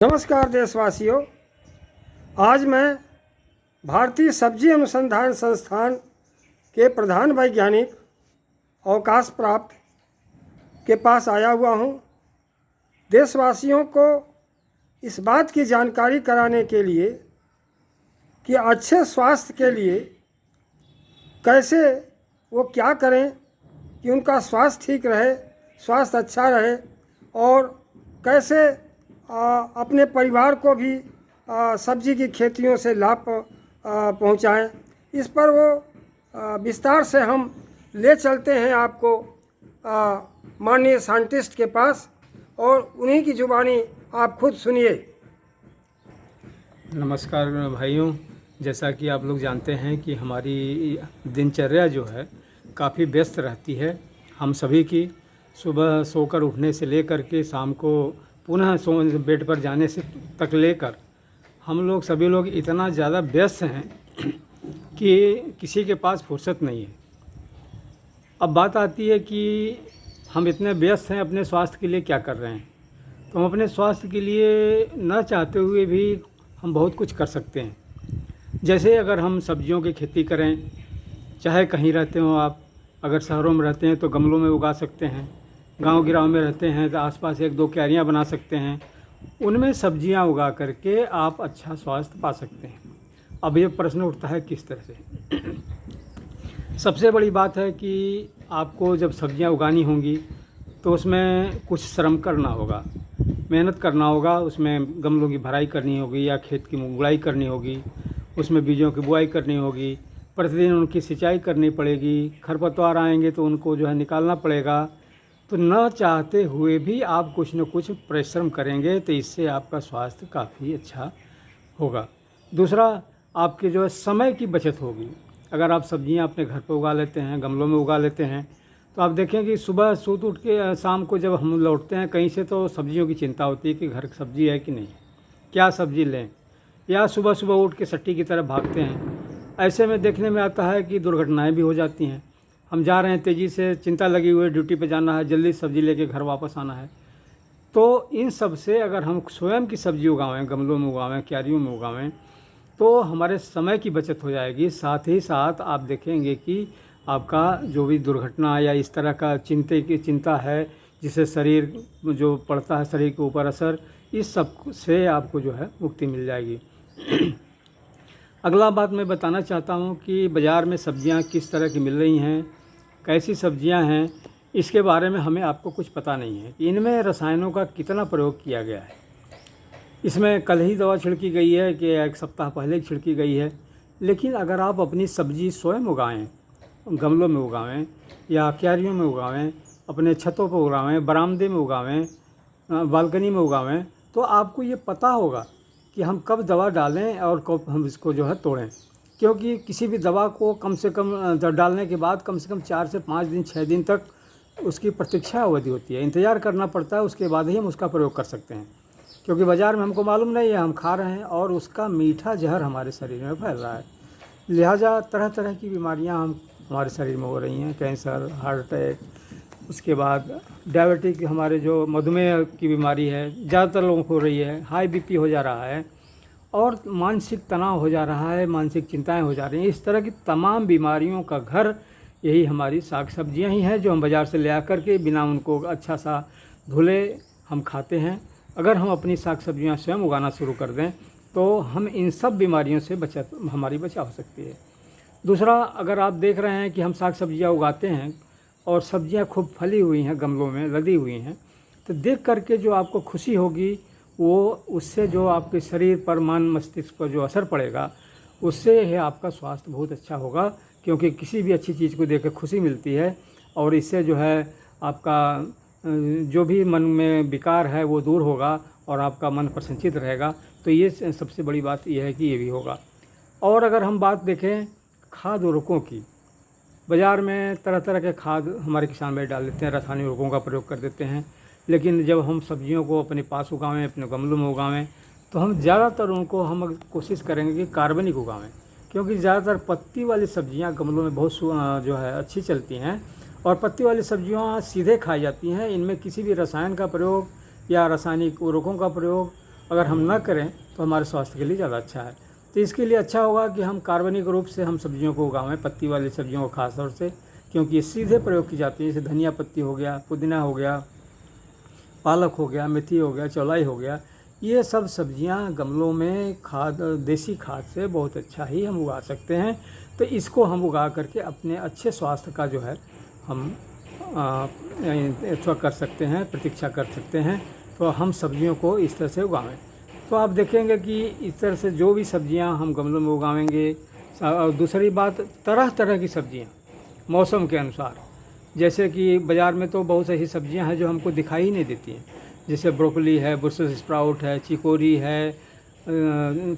नमस्कार देशवासियों। आज मैं भारतीय सब्जी अनुसंधान संस्थान के प्रधान वैज्ञानिक अवकाश प्राप्त के पास आया हुआ हूँ। देशवासियों को इस बात की जानकारी कराने के लिए कि अच्छे स्वास्थ्य के लिए कैसे वो क्या करें कि उनका स्वास्थ्य ठीक रहे, स्वास्थ्य अच्छा रहे, और कैसे अपने परिवार को भी सब्जी की खेतियों से लाभ पहुंचाएं। इस पर वो विस्तार से हम ले चलते हैं आपको माननीय साइंटिस्ट के पास, और उन्हीं की जुबानी आप खुद सुनिए। नमस्कार भाइयों, जैसा कि आप लोग जानते हैं कि हमारी दिनचर्या जो है काफ़ी व्यस्त रहती है। हम सभी की सुबह सोकर उठने से लेकर के शाम को पुनः बेड पर जाने से तक लेकर हम लोग सभी लोग इतना ज़्यादा व्यस्त हैं कि किसी के पास फुर्सत नहीं है। अब बात आती है कि हम इतने व्यस्त हैं, अपने स्वास्थ्य के लिए क्या कर रहे हैं। तो हम अपने स्वास्थ्य के लिए न चाहते हुए भी हम बहुत कुछ कर सकते हैं। जैसे अगर हम सब्जियों की खेती करें, चाहे कहीं रहते हो आप, अगर शहरों में रहते हैं तो गमलों में उगा सकते हैं, गांव गिराव में रहते हैं तो आसपास एक दो क्यारियां बना सकते हैं, उनमें सब्जियां उगा करके आप अच्छा स्वास्थ्य पा सकते हैं। अब ये प्रश्न उठता है किस तरह से। सबसे बड़ी बात है कि आपको जब सब्जियां उगानी होंगी तो उसमें कुछ श्रम करना होगा, मेहनत करना होगा। उसमें गमलों की भराई करनी होगी या खेत की गुड़ाई करनी होगी, उसमें बीजों की बुआई करनी होगी, प्रतिदिन उनकी सिंचाई करनी पड़ेगी, खरपतवार आएंगे तो उनको जो है निकालना पड़ेगा। तो न चाहते हुए भी आप कुछ न कुछ परिश्रम करेंगे तो इससे आपका स्वास्थ्य काफ़ी अच्छा होगा। दूसरा, आपके जो है समय की बचत होगी। अगर आप सब्जियां अपने घर पर उगा लेते हैं, गमलों में उगा लेते हैं, तो आप देखें कि सुबह सूत उठ के शाम को जब हम लौटते हैं कहीं से तो सब्जियों की चिंता होती है कि घर सब्जी है कि नहीं, क्या सब्जी लें, या सुबह सुबह उठ के सट्टी की तरफ भागते हैं। ऐसे में देखने में आता है कि दुर्घटनाएं भी हो जाती हैं। हम जा रहे हैं तेज़ी से, चिंता लगी हुई है, ड्यूटी पे जाना है, जल्दी सब्ज़ी लेके घर वापस आना है। तो इन सब से अगर हम स्वयं की सब्ज़ी उगावें, गमलों में उगावें, क्यारियों में उगावें, तो हमारे समय की बचत हो जाएगी। साथ ही साथ आप देखेंगे कि आपका जो भी दुर्घटना या इस तरह का चिंता है जिससे शरीर जो पड़ता है, शरीर के ऊपर असर, इस सब से आपको जो है मुक्ति मिल जाएगी। अगला बात मैं बताना चाहता हूँ कि बाज़ार में सब्जियाँ किस तरह की मिल रही हैं, कैसी सब्जियां हैं, इसके बारे में हमें आपको कुछ पता नहीं है कि इनमें रसायनों का कितना प्रयोग किया गया है। इसमें कल ही दवा छिड़की गई है कि एक सप्ताह पहले छिड़की गई है। लेकिन अगर आप अपनी सब्ज़ी स्वयं उगाएं, गमलों में उगावें या क्यारियों में उगावें, अपने छतों पर उगावें, बरामदे में उगावें, बालकनी में उगावें, तो आपको ये पता होगा कि हम कब दवा डालें और कब हम इसको जो है तोड़ें। क्योंकि किसी भी दवा को कम से कम डालने के बाद कम से कम 4 से 5 दिन 6 दिन तक उसकी प्रतीक्षा अवधि होती है, इंतज़ार करना पड़ता है, उसके बाद ही हम उसका प्रयोग कर सकते हैं। क्योंकि बाज़ार में हमको मालूम नहीं है, हम खा रहे हैं और उसका मीठा जहर हमारे शरीर में फैल रहा है। लिहाजा तरह तरह की बीमारियां हमारे शरीर में हो रही हैं, कैंसर, हार्ट अटैक, उसके बाद डायबिटिक, हमारे जो मधुमेह की बीमारी है ज़्यादातर लोगों को हो रही है, हाई बीपी हो जा रहा है, और मानसिक तनाव हो जा रहा है, मानसिक चिंताएं हो जा रही हैं। इस तरह की तमाम बीमारियों का घर यही हमारी साग सब्जियां ही हैं, जो हम बाज़ार से ले आकर के बिना उनको अच्छा सा धुले हम खाते हैं। अगर हम अपनी साग सब्जियां स्वयं उगाना शुरू कर दें तो हम इन सब बीमारियों से हमारी बचाव हो सकती है। दूसरा, अगर आप देख रहे हैं कि हम साग सब्जियाँ उगाते हैं और सब्जियाँ खूब फली हुई हैं, गमलों में लदी हुई हैं, तो देख करके जो आपको खुशी होगी वो उससे जो आपके शरीर पर, मन मस्तिष्क पर जो असर पड़ेगा, उससे है आपका स्वास्थ्य बहुत अच्छा होगा। क्योंकि किसी भी अच्छी चीज़ को देख कर खुशी मिलती है और इससे जो है आपका जो भी मन में विकार है वो दूर होगा और आपका मन प्रसन्नचित रहेगा। तो ये सबसे बड़ी बात यह है कि ये भी होगा। और अगर हम बात देखें खाद उर्वरकों की, बाज़ार में तरह तरह के खाद हमारे किसान भाई डाल देते हैं, रासायनिक उर्वरकों का प्रयोग कर देते हैं। लेकिन जब हम सब्जियों को अपने पास उगावें, अपने गमलों में उगावें, तो हम ज़्यादातर उनको हम कोशिश करेंगे कि कार्बनिक उगावें। क्योंकि ज़्यादातर पत्ती वाली सब्जियां गमलों में बहुत जो है अच्छी चलती हैं, और पत्ती वाली सब्जियां सीधे खाई जाती हैं। इनमें किसी भी रसायन का प्रयोग या रासायनिक उर्वरकों का प्रयोग अगर हम ना करें तो हमारे स्वास्थ्य के लिए ज़्यादा अच्छा है। तो इसके लिए अच्छा होगा कि हम कार्बनिक रूप से हम सब्जियों को उगावें, पत्ती वाली सब्जियों को खास तौर से, क्योंकि ये सीधे प्रयोग की जाती है। जैसे धनिया पत्ती हो गया, पुदीना हो गया, पालक हो गया, मेथी हो गया, चौलाई हो गया, ये सब सब्जियां गमलों में खाद, देसी खाद से बहुत अच्छा ही हम उगा सकते हैं। तो इसको हम उगा करके अपने अच्छे स्वास्थ्य का जो है हम कर सकते हैं, प्रतीक्षा कर सकते हैं। तो हम सब्जियों को इस तरह से उगावें। तो आप देखेंगे कि इस तरह से जो भी सब्जियां हम गमलों में उगावेंगे, और दूसरी बात, तरह तरह की सब्जियां मौसम के अनुसार, जैसे कि बाज़ार में तो बहुत ऐसी सब्जियां हैं जो हमको दिखाई ही नहीं देती हैं, जैसे ब्रोकली है, ब्रुसेल्स स्प्राउट है, चिकोरी है,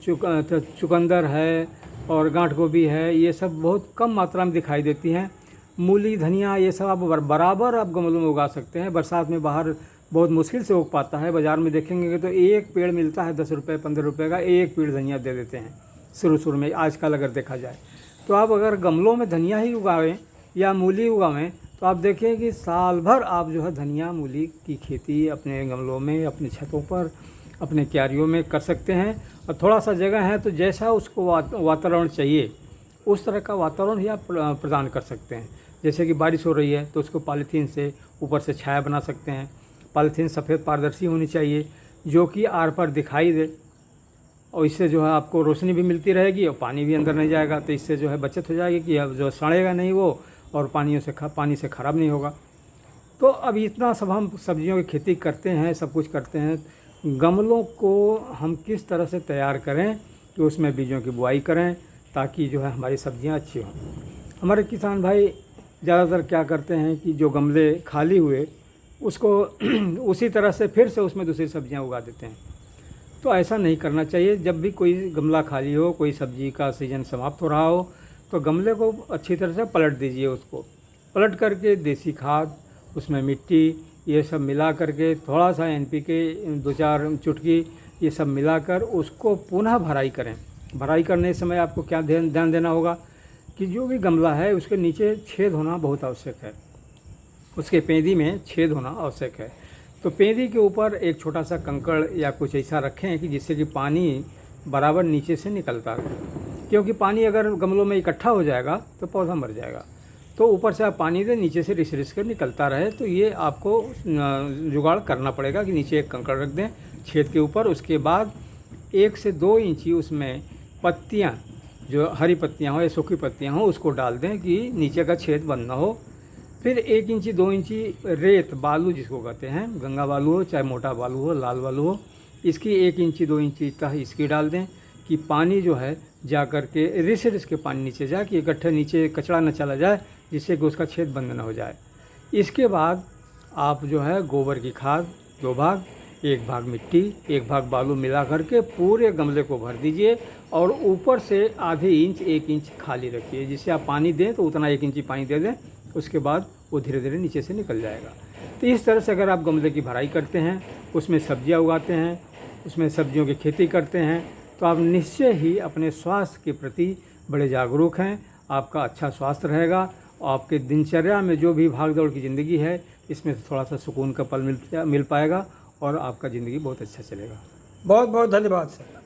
चुकंदर है और गांठ गोभी है। ये सब बहुत कम मात्रा में दिखाई देती हैं। मूली, धनिया, ये सब आप बराबर आप गमलों में उगा सकते हैं। बरसात में बाहर बहुत मुश्किल से उग पाता है। बाज़ार में देखेंगे कि तो एक पेड़ मिलता है 10 रुपये 15 रुपये का, एक पेड़ धनिया दे देते हैं शुरू में, आजकल अगर देखा जाए। तो आप अगर गमलों में धनिया ही उगावें या मूली उगावें तो आप देखें कि साल भर आप जो है धनिया मूली की खेती अपने गमलों में, अपनी छतों पर, अपने क्यारियों में कर सकते हैं। और थोड़ा सा जगह है तो जैसा उसको वातावरण चाहिए उस तरह का वातावरण ही आप प्रदान कर सकते हैं। जैसे कि बारिश हो रही है तो उसको पॉलीथीन से ऊपर से छाया बना सकते हैं। पॉलीथीन सफ़ेद पारदर्शी होनी चाहिए जो कि आर पार दिखाई दे, और इससे जो है आपको रोशनी भी मिलती रहेगी और पानी भी अंदर नहीं जाएगा। तो इससे जो है बचत हो जाएगी कि अब जो सड़ेगा नहीं वो, और पानी से ख़राब नहीं होगा। तो अब इतना सब हम सब्जियों की खेती करते हैं, सब कुछ करते हैं। गमलों को हम किस तरह से तैयार करें कि उसमें बीजों की बुआई करें ताकि जो है हमारी सब्जियां अच्छी हों। हमारे किसान भाई ज़्यादातर क्या करते हैं कि जो गमले खाली हुए उसको उसी तरह से फिर से उसमें दूसरी सब्जियां उगा देते हैं। तो ऐसा नहीं करना चाहिए। जब भी कोई गमला खाली हो, कोई सब्जी का सीज़न समाप्त हो रहा हो, तो गमले को अच्छी तरह से पलट दीजिए। उसको पलट करके देसी खाद, उसमें मिट्टी, ये सब मिला करके, थोड़ा सा NPK 2-4 चुटकी ये सब मिलाकर उसको पुनः भराई करें। भराई करने समय आपको क्या ध्यान देना होगा कि जो भी गमला है उसके नीचे छेद होना बहुत आवश्यक है, उसके पेंदी में छेद होना आवश्यक है। तो पेंदी के ऊपर एक छोटा सा कंकड़ या कुछ ऐसा रखें कि जिससे कि पानी बराबर नीचे से निकलता रहे, क्योंकि पानी अगर गमलों में इकट्ठा हो जाएगा तो पौधा मर जाएगा। तो ऊपर से आप पानी दें, नीचे से रिस कर निकलता रहे। तो ये आपको जुगाड़ करना पड़ेगा कि नीचे एक कंकड़ रख दें छेद के ऊपर। उसके बाद 1 से 2 इंची उसमें पत्तियाँ, जो हरी पत्तियाँ हो या सूखी पत्तियाँ हो, उसको डाल दें कि नीचे का छेद बंद ना हो। फिर 1 इंची 2 इंची रेत, बालू जिसको कहते हैं, गंगा बालू हो चाहे मोटा बालू हो, लाल बालू हो, इसकी 1 इंची 2 इंची तह इसकी डाल दें कि पानी जो है जा कर के रिस के पानी नीचे जाए, कि इकट्ठे नीचे कचरा न चला जाए, जिससे कि उसका छेद बंद न हो जाए। इसके बाद आप जो है गोबर की खाद 2 भाग, 1 भाग मिट्टी 1 भाग बालू मिला करके पूरे गमले को भर दीजिए और ऊपर से आधे इंच 1 इंच खाली रखिए। जिससे आप पानी दें तो उतना 1 इंची पानी दे दें, उसके बाद वो धीरे धीरे नीचे से निकल जाएगा। तो इस तरह से अगर आप गमले की भराई करते हैं, उसमें सब्जियां उगाते हैं, उसमें सब्जियों की खेती करते हैं, तो आप निश्चय ही अपने स्वास्थ्य के प्रति बड़े जागरूक हैं। आपका अच्छा स्वास्थ्य रहेगा और आपके दिनचर्या में जो भी भाग दौड़ की ज़िंदगी है, इसमें से थोड़ा सा सुकून का पल मिल पाएगा और आपका ज़िंदगी बहुत अच्छा चलेगा। बहुत बहुत धन्यवाद सर।